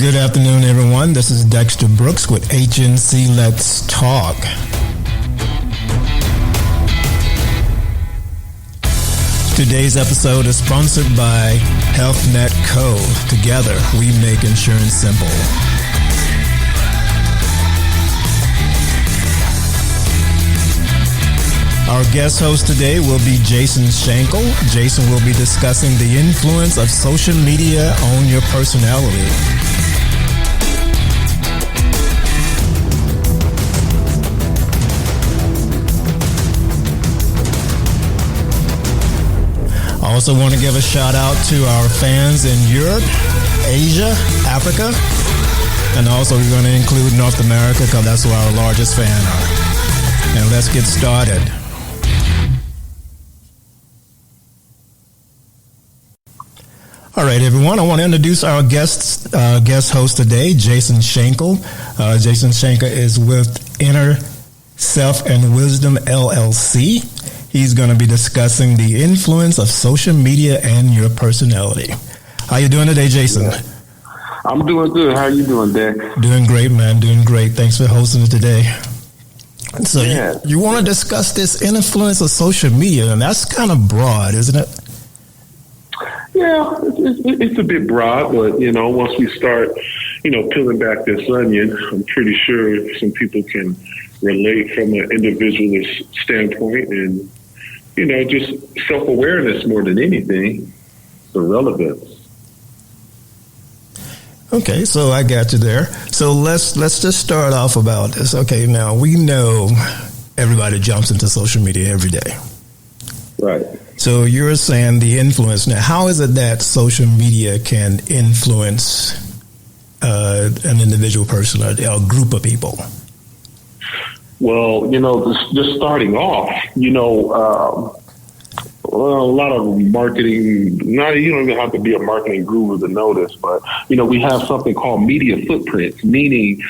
Good afternoon, everyone. This is Dexter Brooks with HNC Let's Talk. Today's episode is sponsored by HealthNet Co. Together, we make insurance simple. Our guest host today will be Jason Shankle. Jason will be discussing the influence of social media on your personality. I also want to give a shout out to our fans in Europe, Asia, Africa, and also we're going to include North America because that's where our largest fan are. And let's get started. All right, everyone. I want to introduce our guest host today, Jason Shankle. Jason Shankle is with Inner Self and Wisdom LLC. He's going to be discussing the influence of social media and your personality. How you doing today, Jason? I'm doing good. How you doing, Dex? Doing great, man. Doing great. Thanks for hosting it today. So you want to discuss this influence of social media, and that's kind of broad, isn't it? Yeah, it's a bit broad, but, once we start, peeling back this onion, I'm pretty sure some people can relate from an individualist standpoint and, just self-awareness more than anything, the relevance. Okay, so I got you there. So let's just start off about this. Okay, now we know everybody jumps into social media every day. Right. So you're saying the influence. Now, how is it that social media can influence an individual person or a group of people? Well, just starting off, a lot of marketing, you don't even have to be a marketing guru to know this, but, we have something called media footprints, meaning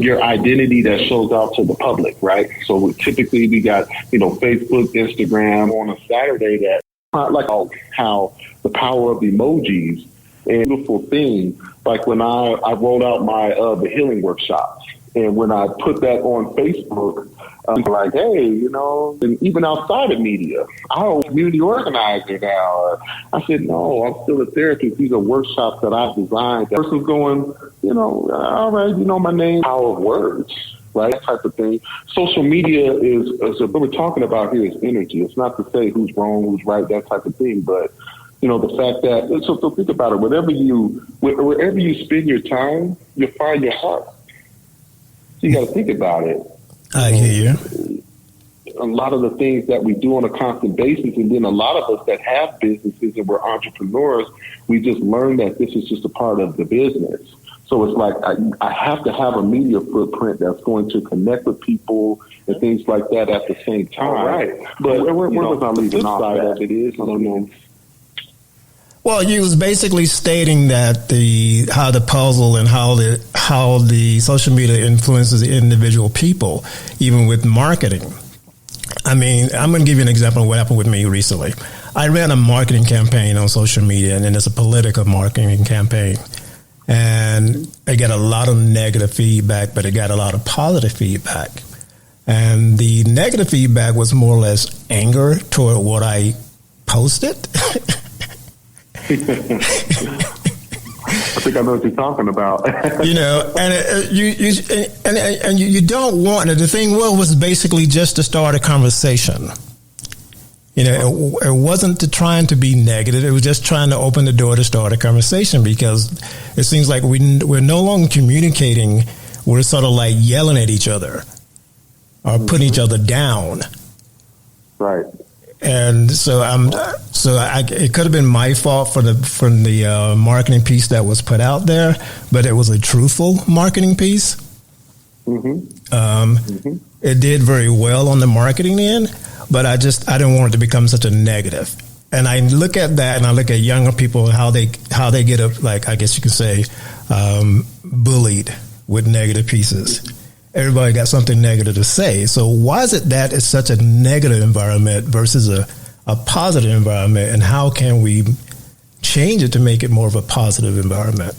your identity that shows out to the public, right? So typically we got, Facebook, Instagram on a Saturday that, like how the power of emojis and beautiful thing, like when I rolled out my the healing workshops. And when I put that on Facebook, I'm like, hey, and even outside of media, I'm a community organizer now. I said, no, I'm still a therapist. These are workshops that I've designed. The person's going, all right, my name, power of words, right? That type of thing. Social media is what we're talking about here is energy. It's not to say who's wrong, who's right, that type of thing. But, the fact that, so think about it, wherever you spend your time, you'll find your heart. So you got to think about it. I hear you. A lot of the things that we do on a constant basis, and then a lot of us that have businesses and we're entrepreneurs, we just learn that this is just a part of the business. So it's like I have to have a media footprint that's going to connect with people and things like that at the same time. Right. But where was I leaving off that? It is, I don't know. Well, you was basically stating that how the puzzle and how the social media influences the individual people, even with marketing. I mean, I'm going to give you an example of what happened with me recently. I ran a marketing campaign on social media, and then it's a political marketing campaign. And I got a lot of negative feedback, but I got a lot of positive feedback. And the negative feedback was more or less anger toward what I posted. I think I know what you're talking about. And you don't want it. The thing was basically just to start a conversation. It wasn't trying to be negative. It was just trying to open the door to start a conversation because it seems like we're no longer communicating. We're sort of like yelling at each other or putting each other down. Right. And so it could have been my fault from the marketing piece that was put out there, but it was a truthful marketing piece. It did very well on the marketing end, but I didn't want it to become such a negative. And I look at that, and I look at younger people and how they get I guess you could say, bullied with negative pieces. Everybody got something negative to say. So why is it that it's such a negative environment versus a positive environment, and how can we change it to make it more of a positive environment?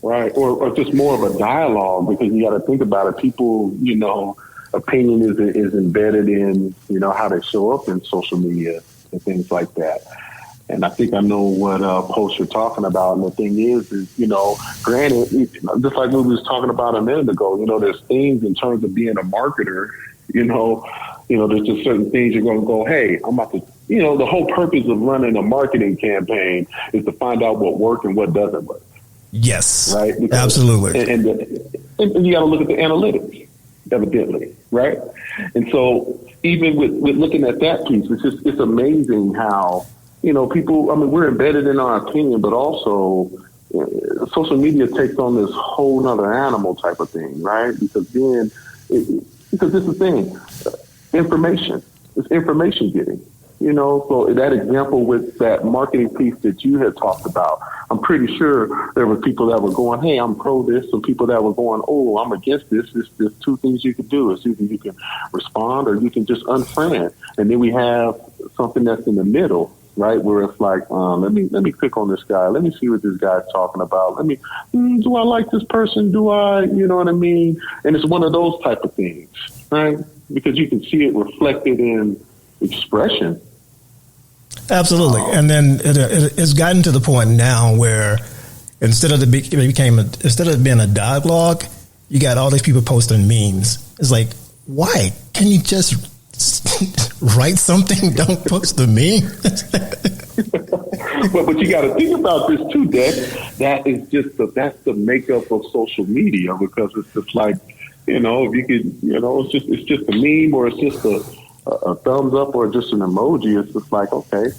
right? Or just more of a dialogue, because you got to think about it. People, opinion is embedded in, how they show up in social media and things like that. And I think I know what post you're talking about. And the thing is, granted, just like we was talking about a minute ago, there's things in terms of being a marketer, there's just certain things you're going to go, hey, I'm about to, the whole purpose of running a marketing campaign is to find out what works and what doesn't work. Yes, right? Because, absolutely. And you got to look at the analytics, evidently, right? And so even with looking at that piece, it's amazing how, people, we're embedded in our opinion, but also social media takes on this whole nother animal type of thing, right? Because then, because this is the thing, information, it's information getting, so that example with that marketing piece that you had talked about, I'm pretty sure there were people that were going, hey, I'm pro this, and people that were going, oh, I'm against this. There's two things you can do. It's either you can respond or you can just unfriend. And then we have something that's in the middle, right, where it's like, let me click on this guy. Let me see what this guy's talking about. Do I like this person? Do I, you know what I mean? And it's one of those type of things, right? Because you can see it reflected in expression. Absolutely. And then it's gotten to the point now where instead of being a dialogue, you got all these people posting memes. It's like, why? Can you just write something? Don't post the meme. but you got to think about this too, Dex. That's the makeup of social media, because it's just like, if you could, it's just a meme, or it's just a thumbs up, or just an emoji. It's just like, okay.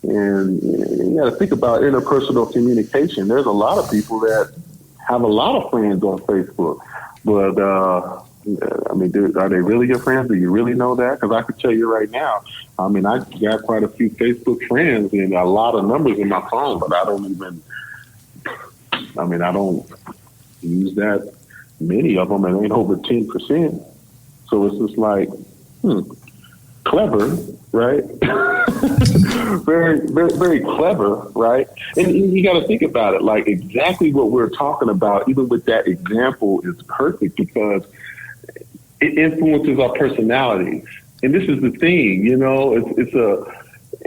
And you got to think about interpersonal communication. There's a lot of people that have a lot of friends on Facebook, but are they really your friends? Do you really know that? Because I could tell you right now, I got quite a few Facebook friends and a lot of numbers in my phone, but I don't use that many of them, and ain't over 10%. So it's just like, clever, right? very, very, very clever, right? And you got to think about it, like exactly what we're talking about, even with that example, is perfect, because it influences our personalities. And this is the thing,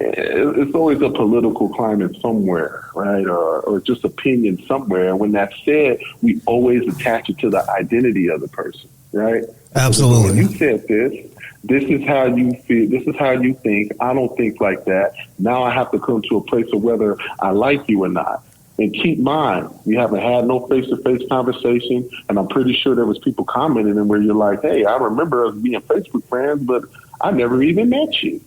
it's always a political climate somewhere, right? Or just opinion somewhere. And when that's said, we always attach it to the identity of the person, right? Absolutely. When you said this is how you feel, this is how you think, I don't think like that. Now I have to come to a place of whether I like you or not. And keep in mind, we haven't had no face-to-face conversation, and I'm pretty sure there was people commenting and where you're like, hey, I remember us being Facebook friends, but I never even met you.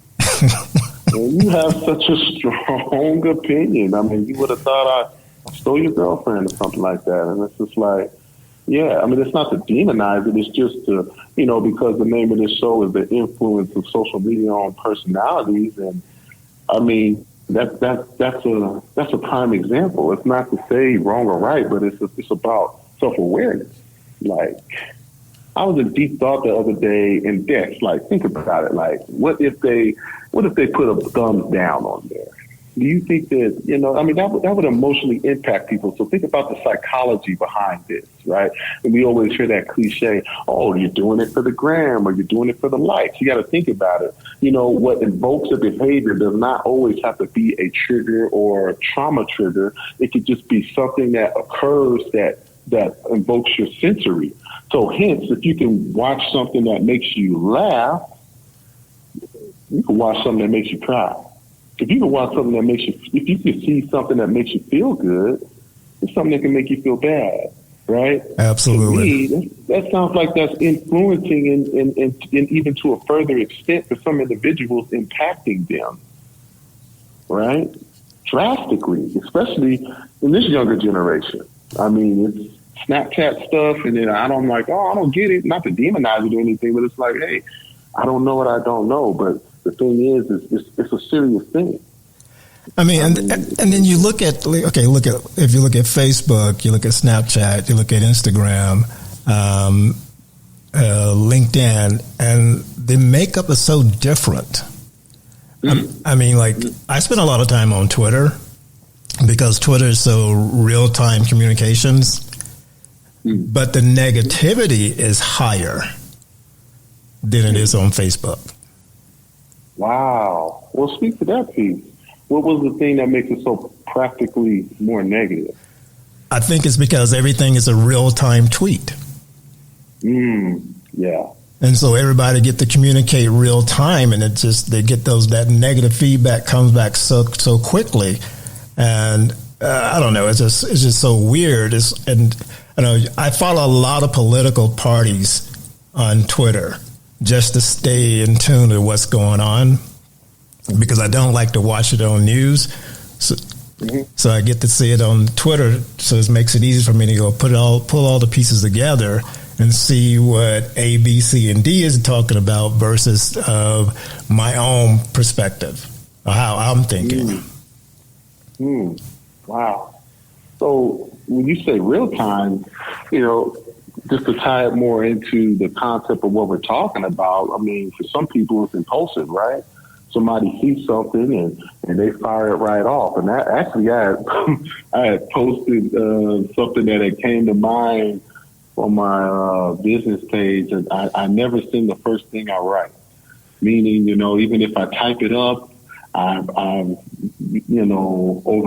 And you have such a strong opinion. You would have thought I stole your girlfriend or something like that. And it's just like, yeah, it's not to demonize it. It's just to, because the name of this show is the influence of social media on personalities. And that's a prime example. It's not to say wrong or right, but it's about self-awareness. Like, I was in deep thought the other day, and Dex, like, think about it. Like, what if they put a thumbs down on there? Do you think that, that would emotionally impact people? So think about the psychology behind this, right? And we always hear that cliche, oh, you're doing it for the gram, or you're doing it for the likes. You got to think about it. What invokes a behavior does not always have to be a trigger or a trauma trigger. It could just be something that occurs that invokes your sensory. So hence, if you can watch something that makes you laugh, you can watch something that makes you cry. If you can watch something that makes you, if you can see something that makes you feel good, it's something that can make you feel bad, right? Absolutely. To me, that sounds like that's influencing and even to a further extent for some individuals, impacting them, right? Drastically, especially in this younger generation. It's Snapchat stuff, and then I don't get it. Not to demonize it or anything, but it's like, hey, I don't know what I don't know, but the thing is it's a serious thing. And then you look at if you look at Facebook, you look at Snapchat, you look at Instagram, LinkedIn, and the makeup is so different. I spend a lot of time on Twitter because Twitter is so real-time communications. but the negativity is higher than it is on Facebook. Wow. Well, speak to that piece. What was the thing that makes it so practically more negative? I think it's because everything is a real-time tweet. Yeah. And so everybody get to communicate real time, and it just, they get that negative feedback comes back so quickly. And I don't know, it's just so weird. And I follow a lot of political parties on Twitter just to stay in tune to what's going on, because I don't like to watch it on news. So I get to see it on Twitter, so it makes it easy for me to go pull all the pieces together and see what A, B, C, and D is talking about versus my own perspective, or how I'm thinking. Wow. So when you say real time, just to tie it more into the concept of what we're talking about, I mean, for some people it's impulsive, right? Somebody sees something and they fire it right off. And that actually, I had posted something that had came to mind on my business page, and I never send the first thing I write. Meaning, even if I type it up, I've over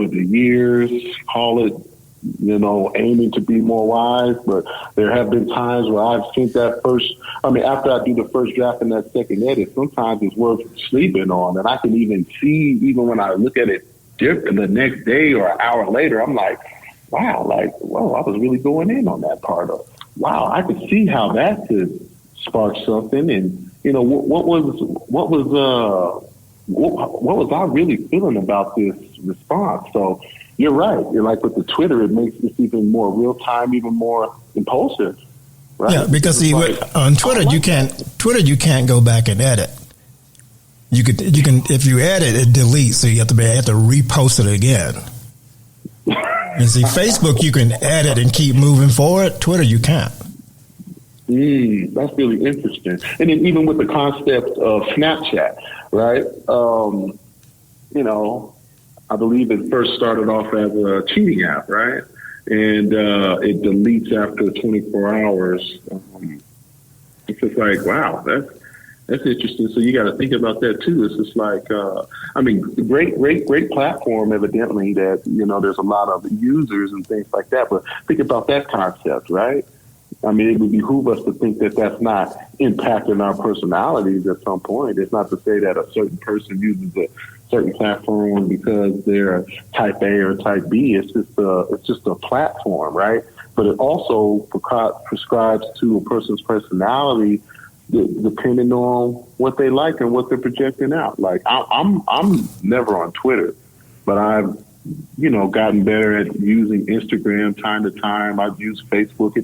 the years, call it, aiming to be more wise. But there have been times where I've sent that after I do the first draft and that second edit, sometimes it's worth sleeping on. And I can even see, even when I look at it different the next day or an hour later, I'm like, wow, I was really going in on that part of, wow, I could see how that could spark something. And, what was I really feeling about this response? So you're right. You're like with the Twitter, it makes this even more real time, even more impulsive. Right? Yeah, because on Twitter, you can't go back and edit. You can, if you edit, it deletes. So you have to repost it again. And see, Facebook, you can edit and keep moving forward. Twitter, you can't. That's really interesting. And then even with the concept of Snapchat, right? I believe it first started off as a cheating app, right? And it deletes after 24 hours. It's just like, wow, that's interesting. So you got to think about that too. It's just like, great platform, evidently, that, there's a lot of users and things like that. But think about that concept, right? I mean, it would behoove us to think that that's not impacting our personalities at some point. It's not to say that a certain person uses a certain platform because they're type A or type B. It's just a platform, right? But it also prescribes to a person's personality depending on what they like and what they're projecting out. Like I'm never on Twitter, but I've gotten better at using Instagram time to time. I've used Facebook,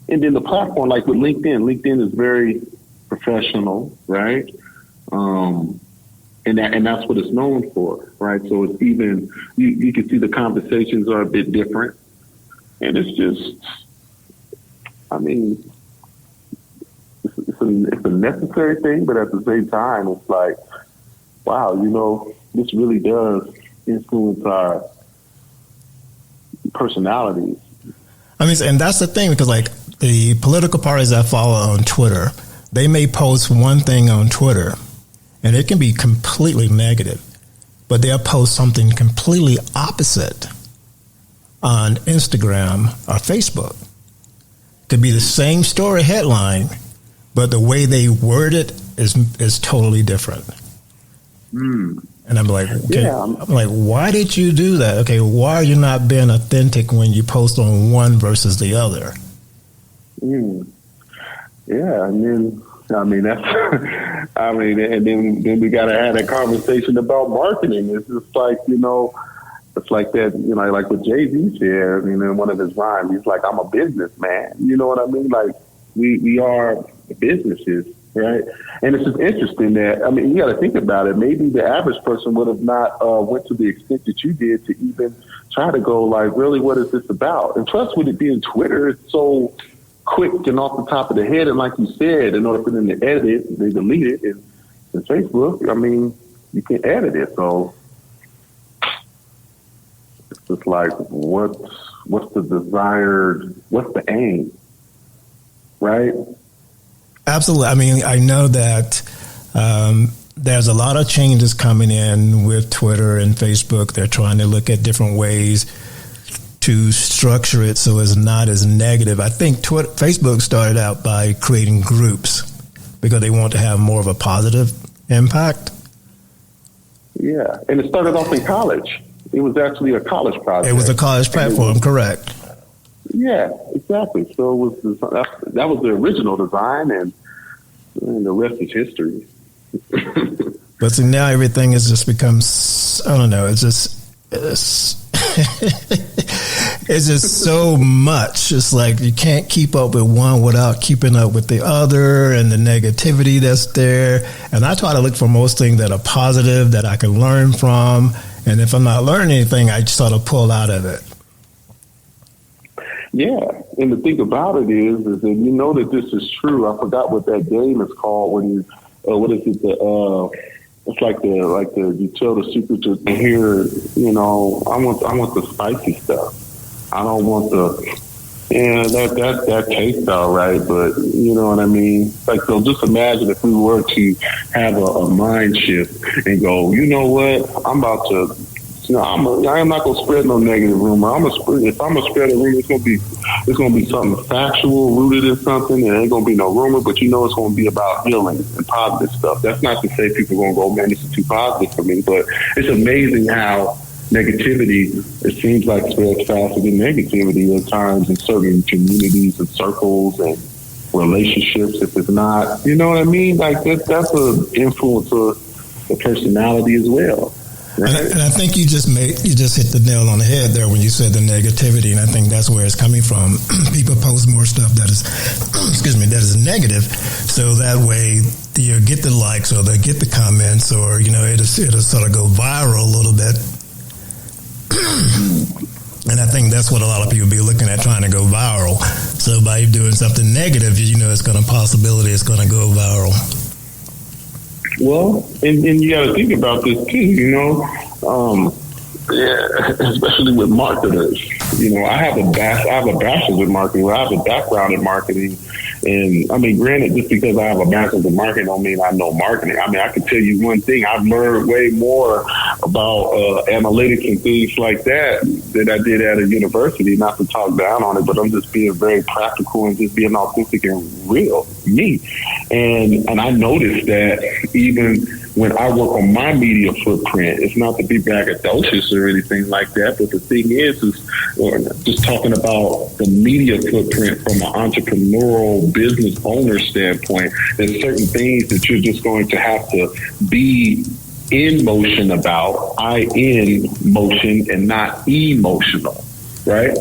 and then the platform, like with LinkedIn. LinkedIn is very professional, right? And that's what it's known for, right? So it's even you can see the conversations are a bit different, and it's just, I mean, it's a necessary thing, but at the same time, it's like, wow, this really does influence our personalities. I mean, and that's the thing, because like the political parties I follow on Twitter, they may post one thing on Twitter and it can be completely negative, but they'll post something completely opposite on Instagram or Facebook. Could be the same story headline, but the way they word it is totally different. And I'm like, okay, I'm like, why did you do that? Okay, why are you not being authentic when you post on one versus the other? Yeah, and then and then we got to have a conversation about marketing. It's just like, it's like that, like what Jay-Z said, in one of his rhymes, he's like, I'm a businessman. You know what I mean? Like we are businesses. Right. And it's just interesting that, you got to think about it. Maybe the average person would have not went to the extent that you did to even try to go like, really, what is this about? And plus, with it being Twitter, it's so quick and off the top of the head. And like you said, in order for them to edit it, they delete it. And Facebook, you can edit it. So it's just like, what's what's the desired, what's the aim, right? Absolutely. I mean, I know that there's a lot of changes coming in with Twitter and Facebook. They're trying to look at different ways to structure it so it's not as negative. I think Facebook started out by creating groups because they want to have more of a positive impact. Yeah, and it started off in college. It was actually a college project. It was a college platform, correct? Yeah, exactly. So it was that was the original design, and the rest is history. But see, now everything has just become, I don't know, it's just so much. It's like you can't keep up with one without keeping up with the other, and the negativity that's there. And I try to look for most things that are positive that I can learn from. And if I'm not learning anything, I sort of pull out of it. Yeah, and the thing about it is that you know that this is true. I forgot what that game is called when you, what is it? It's like the you tell the secret to hear. You know, I want the spicy stuff. I don't want that tastes all right, but you know what I mean? Like, so just imagine if we were to have a mind shift and go, you know what? I am not going to spread no negative rumor. If I'm going to spread a rumor, it's going to be something factual, rooted in something. It ain't going to be no rumor, but you know it's going to be about healing and positive stuff. That's not to say people are going to go, man, this is too positive for me, but it's amazing how negativity, it seems like, spreads faster than negativity at times in certain communities and circles and relationships. If it's not, you know what I mean? Like that's an influence of the personality as well. Right? And I think you just hit the nail on the head there when you said the negativity, and I think that's where it's coming from. People post more stuff that is, that is negative, so that way you get the likes or they get the comments, or it'll sort of go viral a little bit. And I think that's what a lot of people be looking at, trying to go viral. So by doing something negative, it's going to go viral. Well, and you got to think about this too, especially with marketers. I have a bachelor's in marketing. I have a background in marketing, and I mean, granted, just because I have a bachelor's in marketing don't mean I know marketing. I mean, I can tell you one thing: I've learned way more about analytics and things like that than I did at a university. Not to talk down on it, but I'm just being very practical and just being authentic and real, me. And I noticed that even when I work on my media footprint, it's not to be braggadocious or anything like that, but the thing is just talking about the media footprint from an entrepreneurial business owner standpoint, there's certain things that you're just going to have to be in motion about, in motion and not emotional, right?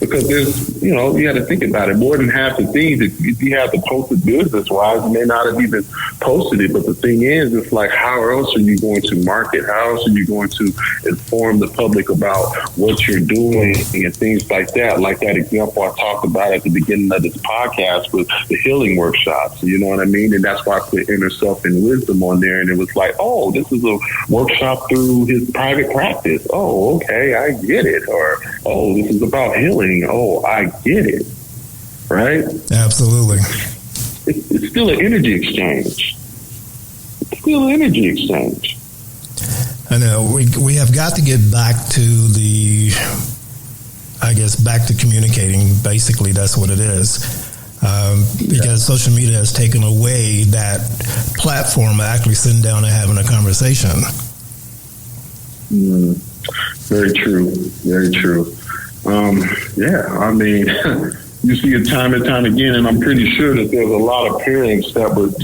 Because there's, you got to think about it. More than half the things that you have to post it business-wise, you may not have even posted it. But the thing is, it's like, how else are you going to market? How else are you going to inform the public about what you're doing and things like that? Like that example I talked about at the beginning of this podcast with the healing workshops. You know what I mean? And that's why I put inner self and wisdom on there. And it was like, oh, this is a workshop through his private practice. Oh, okay, I get it. Or, oh, this is about healing. Oh, I get it. Right? Absolutely. It's still an energy exchange. I know. We have got to get back to back to communicating. Basically, that's what it is. Because social media has taken away that platform of actually sitting down and having a conversation. Very true. Very true. I mean, you see it time and time again, and I'm pretty sure that there's a lot of parents that would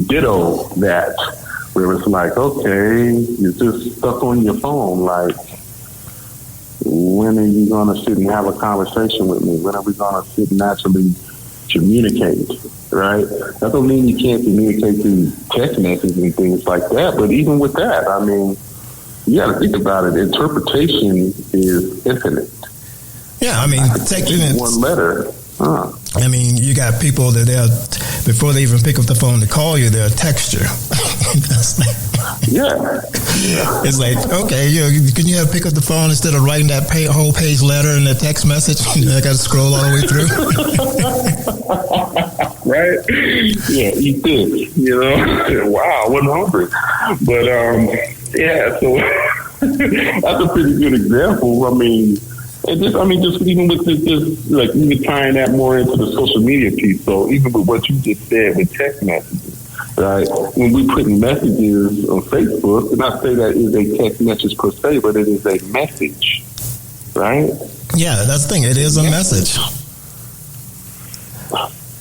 ditto that, where it's like, okay, you're just stuck on your phone. Like, when are you going to sit and have a conversation with me? When are we going to sit and actually communicate, right? That don't mean you can't communicate through text messages and things like that, but even with that, I mean, you got to think about it. Interpretation is infinite. Yeah, I mean, taking it one letter. I mean, you got people that before they even pick up the phone to call you, they'll text you. Yeah. It's like, okay, can you have pick up the phone instead of writing that whole page letter in the text message? I got to scroll all the way through. Right? Yeah, eat this. Wow, I wasn't hungry. But yeah, so that's a pretty good example. I mean, just even with this, like even tying that more into the social media piece. So even with what you just said with text messages. Right. When we put messages on Facebook, and I say that is a text message per se, but it is a message. Right? Yeah, that's the thing. It is a message.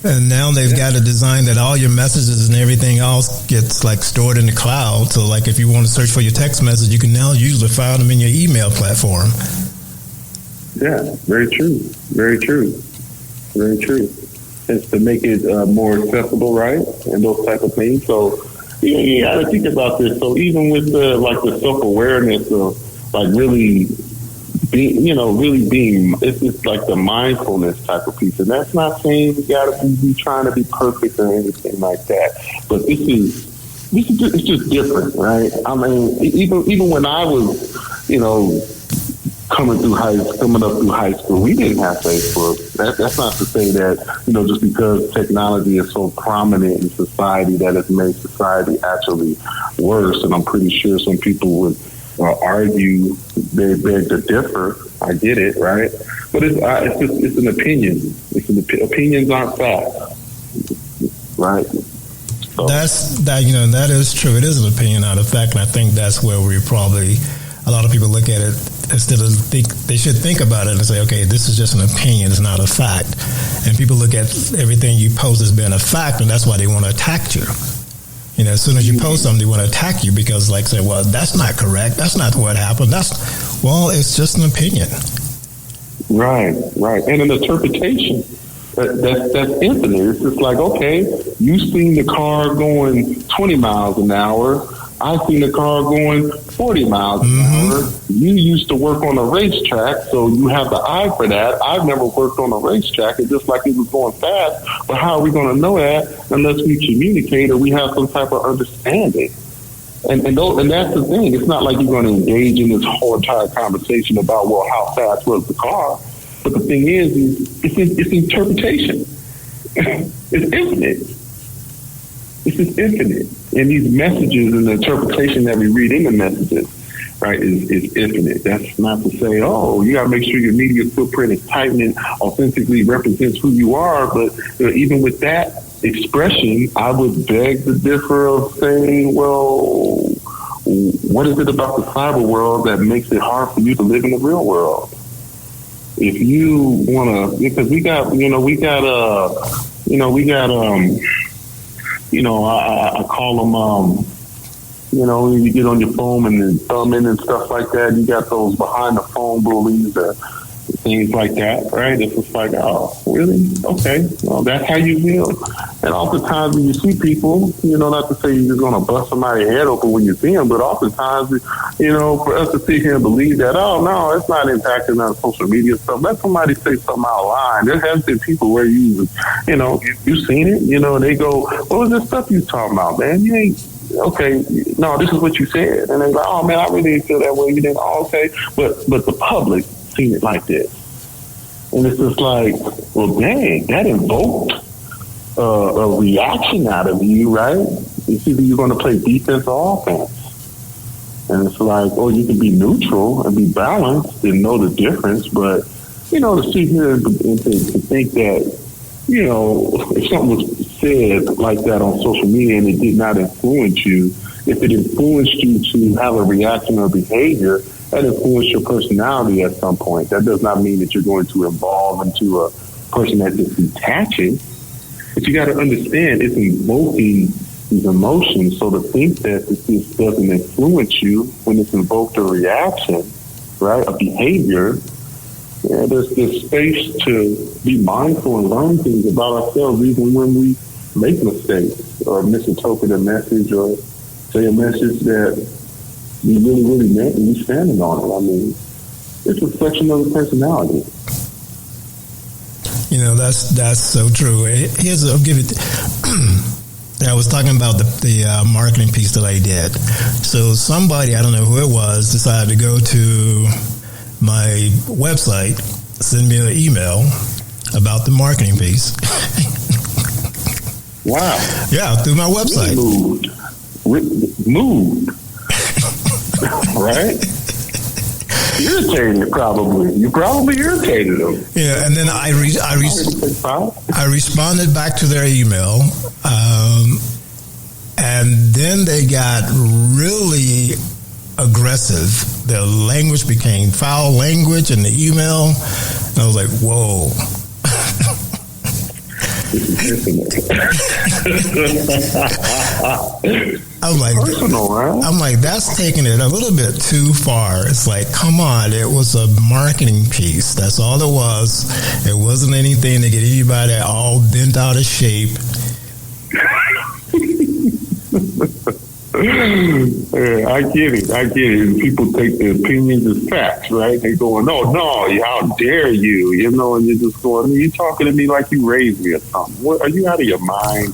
And now they've got a design that all your messages and everything else gets like stored in the cloud. So like if you want to search for your text message, you can now usually find them in your email platform. Yeah, very true. Very true. Very true. It's to make it more accessible, right, and those type of things. So you got to think about this. So even with the self-awareness of like really being, it's like the mindfulness type of piece. And that's not saying you got to be trying to be perfect or anything like that. But it's just different, right? I mean, even when I was, coming up through high school, we didn't have Facebook. That's not to say that, just because technology is so prominent in society that it's made society actually worse. And I'm pretty sure some people would argue they beg to differ. I get it, right? But it's an opinion. Opinions aren't facts, right? So. That is true. It is an opinion, not a fact. And I think that's where a lot of people look at it instead of they should think about it and say, okay, this is just an opinion, it's not a fact. And people look at everything you post as being a fact, and that's why they want to attack you. As soon as you post something, they want to attack you because, like, say, well, that's not correct. That's not what happened. It's just an opinion. Right. And an interpretation. That's infinite. It's just like, okay, you've seen the car going 20 miles an hour. I've seen the car going 40 miles an hour. You used to work on a racetrack, so you have the eye for that. I've never worked on a racetrack. It's just like it was going fast. But how are we going to know that unless we communicate or we have some type of understanding? And that's the thing. It's not like you're going to engage in this whole entire conversation about, well, how fast was the car? But the thing is it's interpretation. It's infinite. It's just infinite. And these messages and the interpretation that we read in the messages, right, is infinite. That's not to say, you got to make sure your media footprint is tight and authentically represents who you are. But even with that expression, I would beg to differ of saying, well, what is it about the cyber world that makes it hard for you to live in the real world? If you want to, because I call them, when you get on your phone and then thumb in and stuff like that, you got those behind the phone bullies or things like that, right? It's just like, oh, really? Okay, well, that's how you feel. And oftentimes when you see people, not to say you're just going to bust somebody's head open when you see them, but oftentimes, for us to sit here and believe that, oh, no, it's not impacting on social media stuff. Let somebody say something out of line. There has been people where you've seen it, and they go, what was this stuff you talking about, man? You ain't, okay, no, this is what you said. And they're like, oh, man, I really didn't feel that way. You didn't, okay. But the public seen it like this. And it's just like, well, dang, that invoked a reaction out of you, right? It's either you're going to play defense or offense. And it's like, you can be neutral and be balanced and know the difference. But, to sit here and to think that, if something was said like that on social media and it did not influence you, if it influenced you to have a reaction or behavior, that influences your personality at some point. That does not mean that you're going to evolve into a person that just detaches. But you got to understand it's invoking these emotions. So to think that this doesn't influence you when it's invoked a reaction, right, a behavior, there's this space to be mindful and learn things about ourselves even when we make mistakes or misinterpret a message or say a message that we really, really meant and we standing on it. I mean, it's a reflection of the personality. That's so true. I'll give it. I was talking about the marketing piece that I did. So somebody, I don't know who it was, decided to go to my website, send me an email about the marketing piece. Wow. Yeah, through my website. Moved. Right? Irritated, probably. You probably irritated them. Yeah, and then I responded back to their email, and then they got really aggressive. Their language became foul language in the email, and I was like, whoa. I'm like, that's taking it a little bit too far. It's like, come on, it was a marketing piece. That's all it was. It wasn't anything to get anybody all bent out of shape. Yeah, I get it. And people take their opinions as facts, right? They going, no, how dare you? You know, and you're just going, you talking to me like you raised me or something. What, are you out of your mind?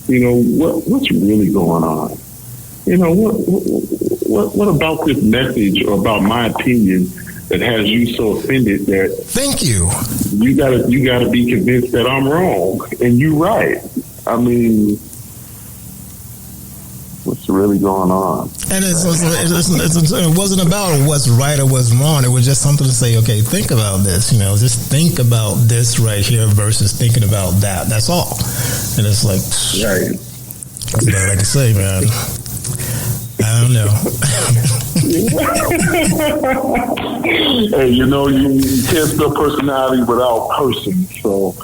You know, what's really going on? You know, what about this message or about my opinion that has you so offended that thank you gotta be convinced that I'm wrong and you right? I mean, what's really going on? And it wasn't about what's right or what's wrong. It was just something to say, okay, think about this. You know, just think about this right here versus thinking about that. That's all. And it's like, right. That's all I can say, man. I don't know. Hey, you know, you can't spell personality without person, so.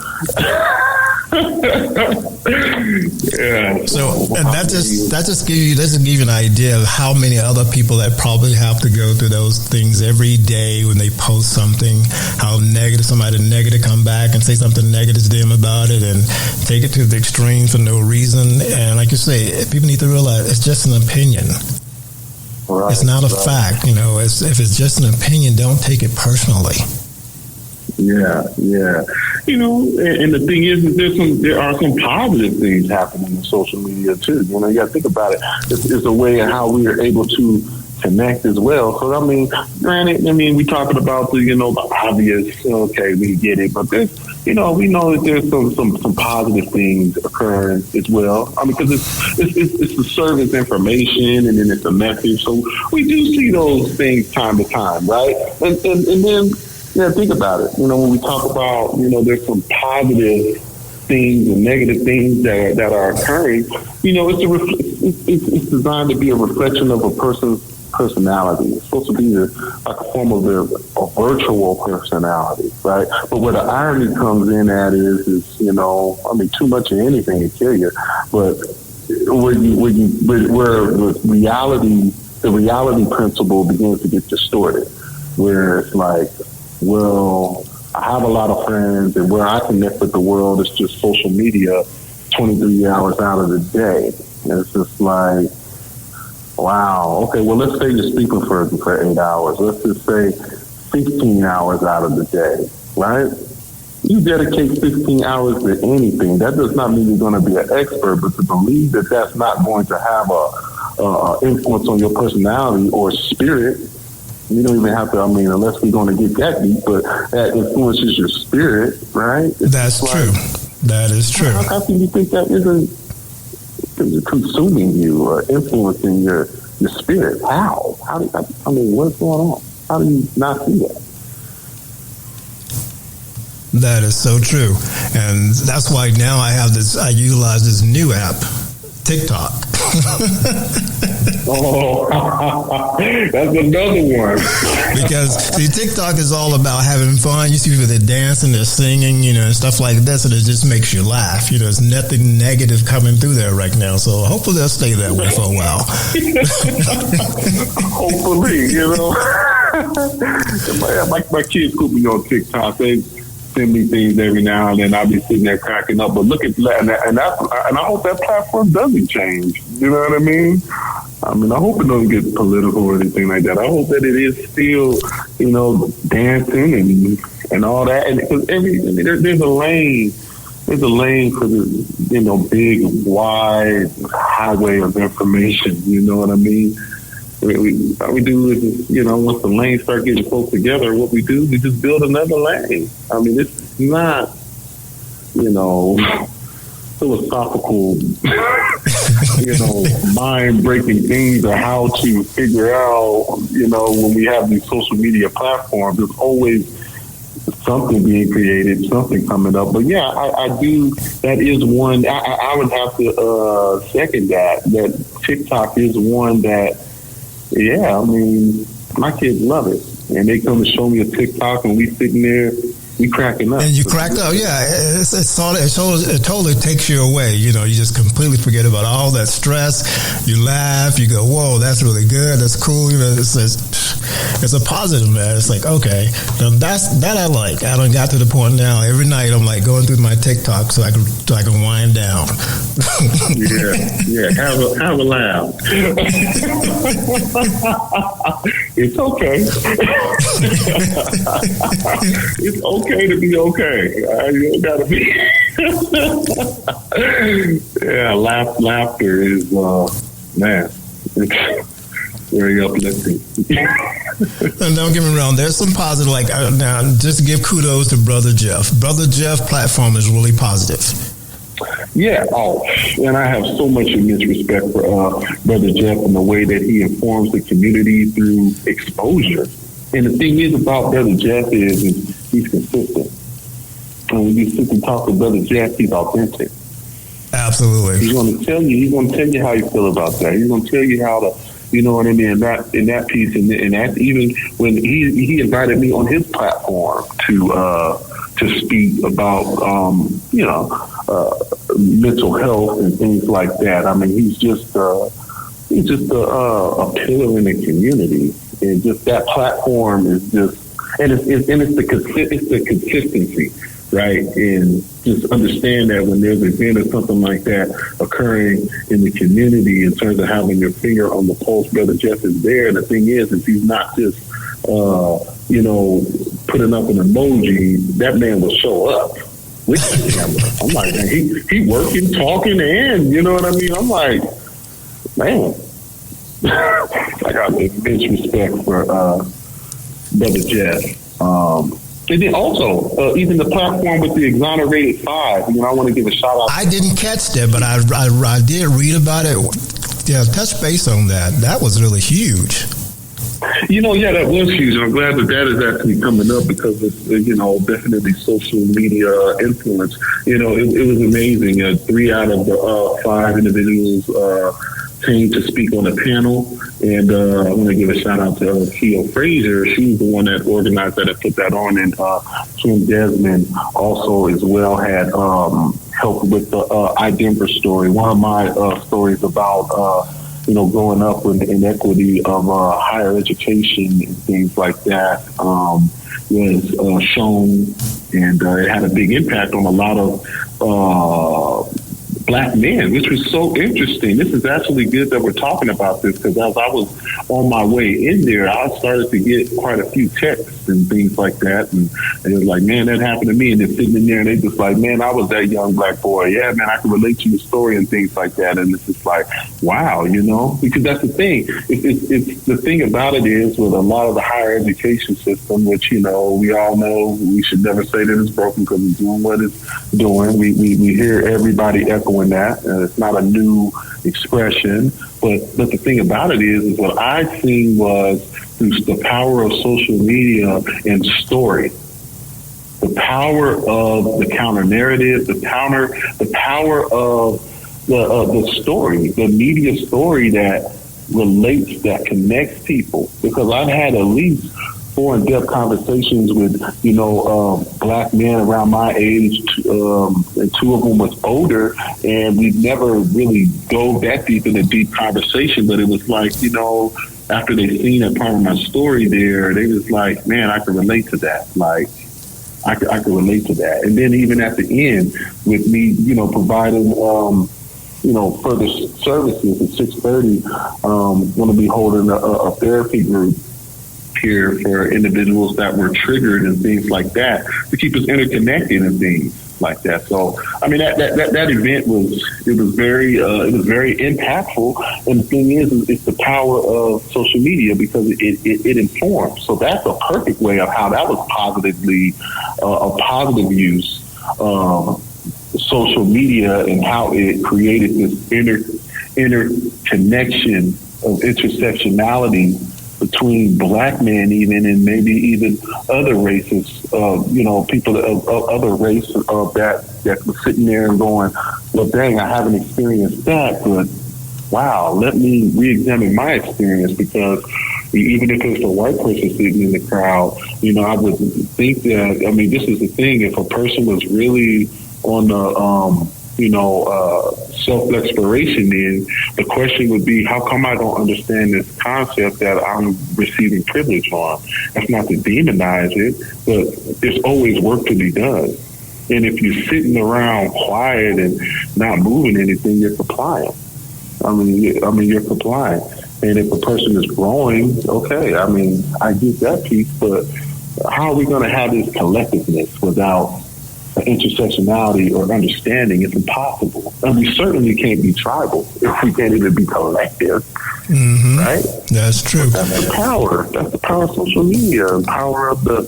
Yeah. So, and that just give you an idea of how many other people that probably have to go through those things every day when they post something, how somebody negative come back and say something negative to them about it and take it to the extreme for no reason. And like you say, people need to realize it's just an opinion. Right, it's not a fact. You know, if it's just an opinion, don't take it personally. Yeah. You know, and the thing is there are some positive things happening in social media too. You know, you got to think about it. It's a way of how we are able to connect as well. So I mean, granted, we talking about the obvious. Okay, we get it, but there's we know that there's some positive things occurring as well. I mean, because it's to serve as information and then it's a message. So we do see those things time to time, right? And then. Yeah, think about it. You know, when we talk about, there's some positive things and negative things that are occurring. You know, it's designed to be a reflection of a person's personality. It's supposed to be like a form of a virtual personality, right? But where the irony comes in at is too much of anything can kill you. But where the reality principle begins to get distorted, where it's like, well, I have a lot of friends, and where I connect with the world is just social media 23 hours out of the day. And it's just like, wow, okay, well, let's say you're speaking for 8 hours. Let's just say 15 hours out of the day, right? You dedicate 15 hours to anything. That does not mean you're going to be an expert, but to believe that that's not going to have a influence on your personality or spirit. You don't even have to, unless we're going to get that deep, but that influences your spirit, right? That's true. That is true. How can you think that isn't consuming you or influencing your spirit? How? What's going on? How do you not see that? That is so true. And that's why now I utilize this new app, TikTok. Oh, that's another one. Because TikTok is all about having fun. You see people that dancing, they're singing, and stuff like this, and it just makes you laugh. There's nothing negative coming through there right now. So hopefully they'll stay that way for a while. Hopefully, my kids put me on TikTok. They send me things every now and then. I'll be sitting there cracking up. But look at that, and I hope that platform doesn't change. You know what I mean? I hope it doesn't get political or anything like that. I hope that it is still, dancing and all that. And because there's a lane there's a lane for the, big, wide highway of information. You know what I mean? What we do is, once the lanes start getting close together, what we do, we just build another lane. I mean, it's not, philosophical, mind-breaking things of how to figure out, when we have these social media platforms, there's always something being created, something coming up. But yeah, I do. That is one. I would have to second that. That TikTok is one that, yeah. I mean, my kids love it, and they come to show me a TikTok, and we sitting there. We cracking up. And you cracked up, yeah. It totally takes you away. You just completely forget about all that stress. You laugh. You go, whoa, that's really good. That's cool. It's a positive, man. It's like, okay, now that I like. I done got to the point now. Every night I'm like going through my TikTok so I can wind down. yeah. Have a laugh. It's okay. It's okay to be okay. You gotta be. Yeah, laughter is man. It's very uplifting. And don't get me wrong, there's some positive. Like now, just give kudos to Brother Jeff. Brother Jeff platform is really positive. Yeah, and I have so much immense respect for Brother Jeff and the way that he informs the community through exposure. And the thing is about Brother Jeff is he's consistent. And when you sit and talk to Brother Jeff, he's authentic. Absolutely. He's going to tell you how you feel about that. He's going to tell you how to, you know what I mean, in that piece, and that's even when he invited me on his platform to speak about mental health and things like that. I mean, he's just a pillar in the community, and just that platform is just, and it's the consistency, right? And just understand that when there's an event or something like that occurring in the community, in terms of having your finger on the pulse, Brother Jeff is there. And the thing is he's not just putting up an emoji. That man will show up with the camera. I'm like, man, he working, talking, and you know what I mean? I'm like, man, I got immense respect for Brother Jeff. And then also, even the platform with the Exonerated 5, I want to give a shout out. I didn't catch that, but I did read about it. Yeah, touch base on that. That was really huge. Yeah, that was huge. I'm glad that is actually coming up because it's, definitely social media influence. It was amazing. 3 out of the 5 individuals came to speak on a panel, and I want to give a shout out to Keo Frazier. She was the one that organized that and put that on, and Kim Desmond also as well had helped with the iDenver story. One of my stories about growing up with the inequity of higher education and things like that was shown, and it had a big impact on a lot of Black men, which was so interesting. This is actually good that we're talking about this, because as I was on my way in there, I started to get quite a few texts and things like that. And it was like, man, that happened to me. And they're sitting in there and they just like, man, I was that young Black boy. Yeah, man, I can relate to your story and things like that. And it's just like, wow, because that's the thing. It's the thing about it is with a lot of the higher education system, which, we all know we should never say that it's broken because it's doing what it's doing. We hear everybody echoing that. It's not a new expression, but the thing about it is what I seen was through the power of social media and story, the power of the counter narrative, the power of the story, the media story that relates, that connects people. Because I've had at least 4 in-depth conversations with, Black men around my age, and 2 of them was older, and we never really dove that deep in a deep conversation, but it was like, after they seen a part of my story there, they was like, man, I can relate to that. Like, I can relate to that. And then even at the end, with me, providing, further services at 6:30, going to be holding a therapy group here for individuals that were triggered and things like that, to keep us interconnected and things. like that. So, I mean, that event was very impactful. And the thing is it's the power of social media because it informs. So that's a perfect way of how that was positively a positive use of social media and how it created this interconnection of intersectionality between black men even and maybe even other races, people of other race that was sitting there and going, well, dang, I haven't experienced that, but wow, let me re-examine my experience because even if it's a white person sitting in the crowd, I would think that, this is the thing, if a person was really on the, self-exploration end, the question would be, how come I don't understand this concept that I'm receiving privilege on? That's not to demonize it, but there's always work to be done. And if you're sitting around quiet and not moving anything, you're complying. You're complying. And if a person is growing, okay, I get that piece, but how are we going to have this collectiveness without intersectionality or understanding? It's impossible. And we certainly can't be tribal if we can't even be collective. Mm-hmm. Right? That's true. But that's the power. That's the power of social media, the power of the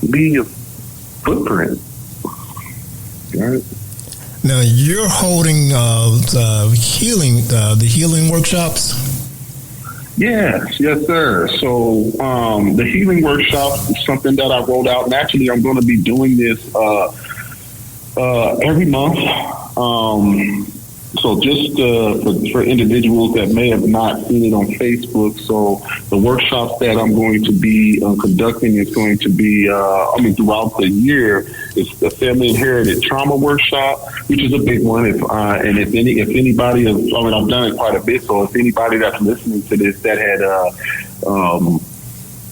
media footprint. Right? Now you're holding the healing workshops. Yes, sir. So the healing workshop is something that I rolled out, and actually I'm going to be doing this every month. So just for individuals that may have not seen it on Facebook, so the workshops that I'm going to be conducting is going to be, throughout the year. It's the Family Inherited Trauma Workshop, which is a big one. If anybody, I've done it quite a bit. So if anybody that's listening to this that had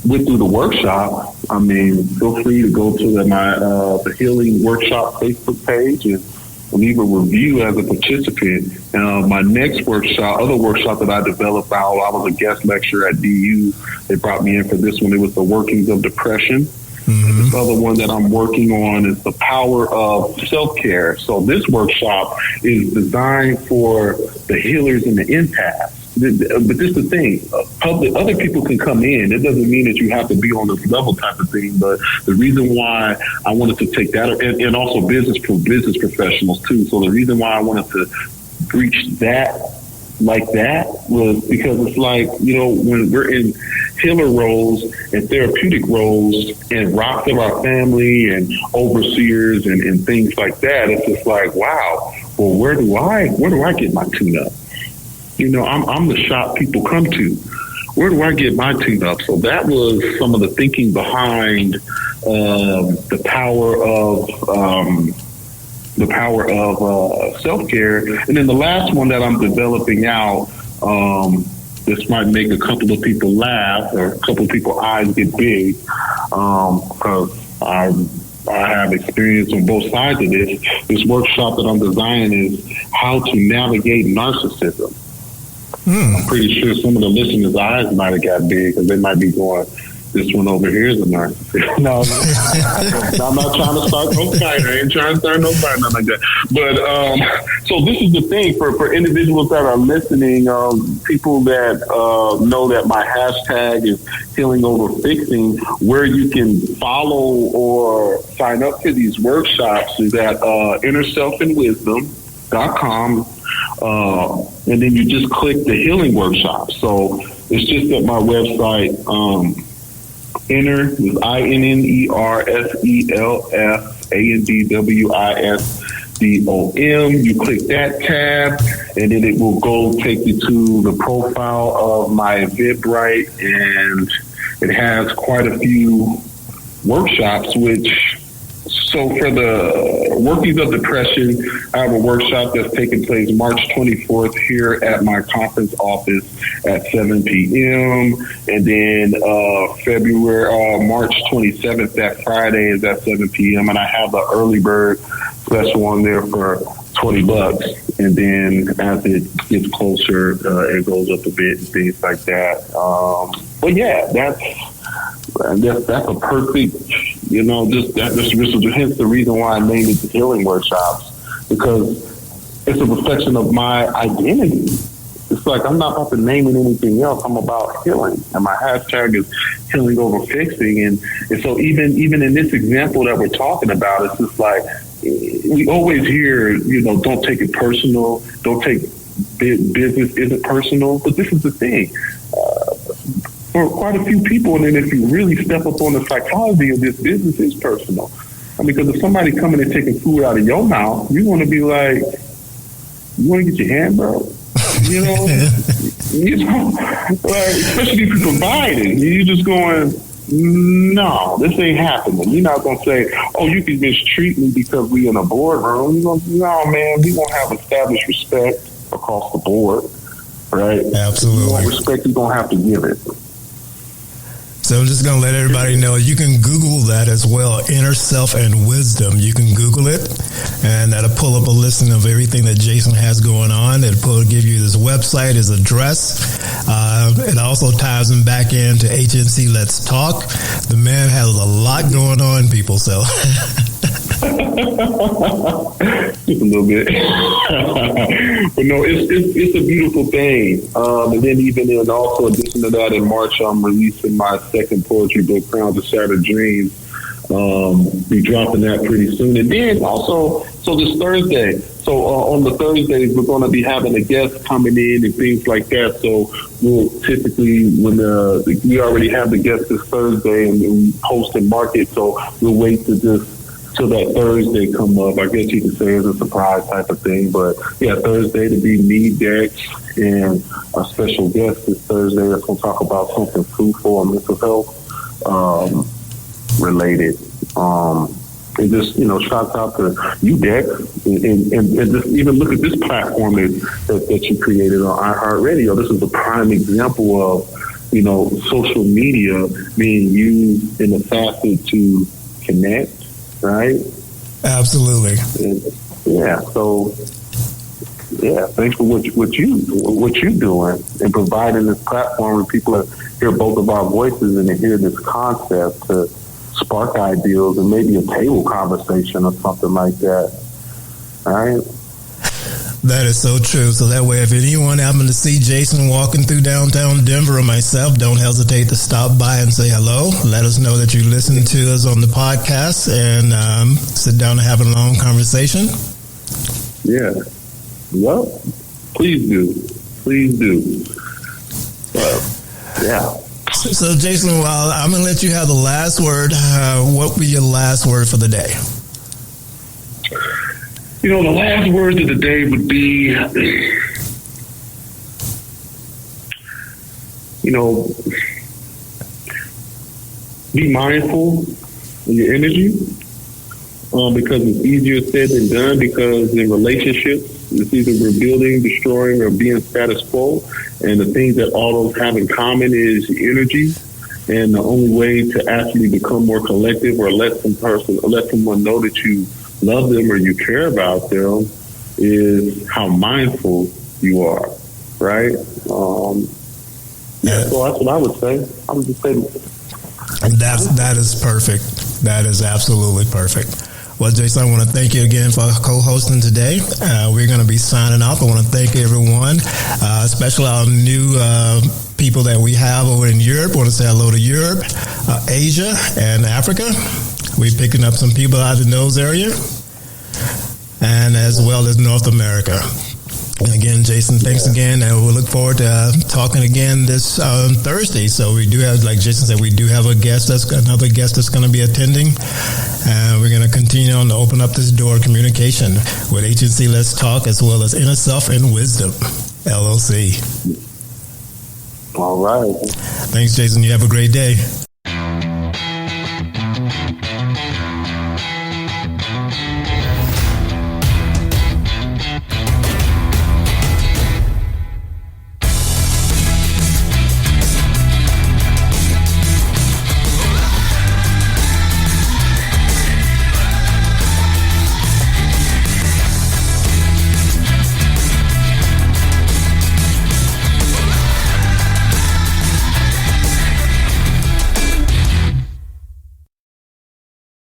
went through the workshop, feel free to go to the Healing Workshop Facebook page and leave a review as a participant. My next other workshop that I developed while I was a guest lecturer at DU, they brought me in for this one. It was the workings of depression. Mm-hmm. This other one that I'm working on is the power of self-care. So this workshop is designed for the healers and the empaths. But this is the thing, other people can come in. It doesn't mean that you have to be on this level type of thing. But the reason why I wanted to take that, and also business professionals too. So the reason why I wanted to breach that like that was because it's like, when we're in healer roles and therapeutic roles and rock of our family and overseers and things like that, it's just like, wow, well, where do I get my tune-up? I'm the shop people come to. Where do I get my tune-up? So that was some of the thinking behind the power of self-care. And then the last one that I'm developing out, this might make a couple of people laugh or a couple of people's eyes get big, because I have experience on both sides of this. This workshop that I'm designing is how to navigate narcissism. I'm pretty sure some of the listeners' eyes might have got big because they might be going, this one over here is a narcissist. No, I'm not trying to start no fight. I ain't trying to start no fight, nothing like that. But so this is the thing for individuals that are listening, people that know that my hashtag is Healing Over Fixing. Where you can follow or sign up for these workshops is at innerselfandwisdom.com. And then you just click the healing workshop. So it's just at my website, Inner is INNERSELFANDWISDOM. You click that tab, and then it will take you to the profile of my Eventbrite, and it has quite a few workshops, so for the workings of depression, I have a workshop that's taking place March 24th here at my conference office at 7 p.m. And then March 27th, that Friday, is at 7 p.m. And I have the early bird special on there for $20. And then as it gets closer, it goes up a bit and things like that. But yeah, that's a perfect You know, this is hence the reason why I named it the Healing Workshops, because it's a reflection of my identity. It's like I'm not about to name it anything else. I'm about healing, and my hashtag is healing over fixing. And so even in this example that we're talking about, it's just like we always hear, you know, don't take it personal. Don't take business isn't personal. But this is the thing. For quite a few people, and then if you really step up on the psychology of this, business is personal. I mean, because if somebody coming and taking food out of your mouth, you want to be like, you want to get your hand broke? You know, like, especially if you provide it, you're just going, no, this ain't happening. You're not going to say, oh, you can mistreat me because we in a boardroom. You're going to, no, man, we going to have established respect across the board, right? Absolutely. If you want respect, you're going to have to give it. So I'm just going to let everybody know, you can Google that as well, Inner Self and Wisdom. You can Google it, and that'll pull up a listing of everything that Jason has going on. It'll give you his website, his address. It also ties him back into HNC Let's Talk. The man has a lot going on, people, so... Just a little bit. But no, it's a beautiful thing. And then even in also addition to that, in March, I'm releasing my second poetry book, Crowns of Shattered Dreams. Be dropping that pretty soon. And then also, so this Thursday, on the Thursdays, we're going to be having a guest coming in and things like that. So we'll typically, when we already have the guest this Thursday and we post and market, so we'll wait till that Thursday come up. I guess you could say it's a surprise type of thing. But yeah, Thursday to be me, Dex, and a special guest this Thursday that's going to talk about something fruitful and mental health related. And just, you know, shout out to you, Dex, and just even look at this platform that you created on iHeartRadio. This is a prime example of, you know, social media being used in a facet to connect, right? Absolutely. And, yeah. So, yeah. Thanks for what you're doing and providing this platform where people hear both of our voices and they hear this concept to spark ideals and maybe a table conversation or something like that. All right. That is so true. So that way, if anyone happened to see Jason walking through downtown Denver or myself, don't hesitate to stop by and say hello. Let us know that you listen to us on the podcast and sit down and have a long conversation. Yeah. Well, please do. Please do. Yeah. So, Jason, well, I'm going to let you have the last word. What would be your last word for the day? You know, the last words of the day would be, you know, be mindful of your energy because it's easier said than done, because in relationships, it's either we're building, destroying, or being status quo. And the things that all those have in common is energy. And the only way to actually become more collective or let someone know that you love them or you care about them is how mindful you are, right? Yeah, so that's what I would say. I would just say that is perfect. That is absolutely perfect. Well, Jason, I want to thank you again for co-hosting today. We're going to be signing off. I want to thank everyone, especially our new people that we have over in Europe. I want to say hello to Europe, Asia, and Africa. We're picking up some people out in those areas, and as well as North America. And again, Jason, thanks again, and we'll look forward to talking again this Thursday. So we do have, like Jason said, we do have another guest that's going to be attending, and we're going to continue on to open up this door of communication with HNC Let's Talk, as well as Inner Self and Wisdom, LLC. All right. Thanks, Jason. You have a great day.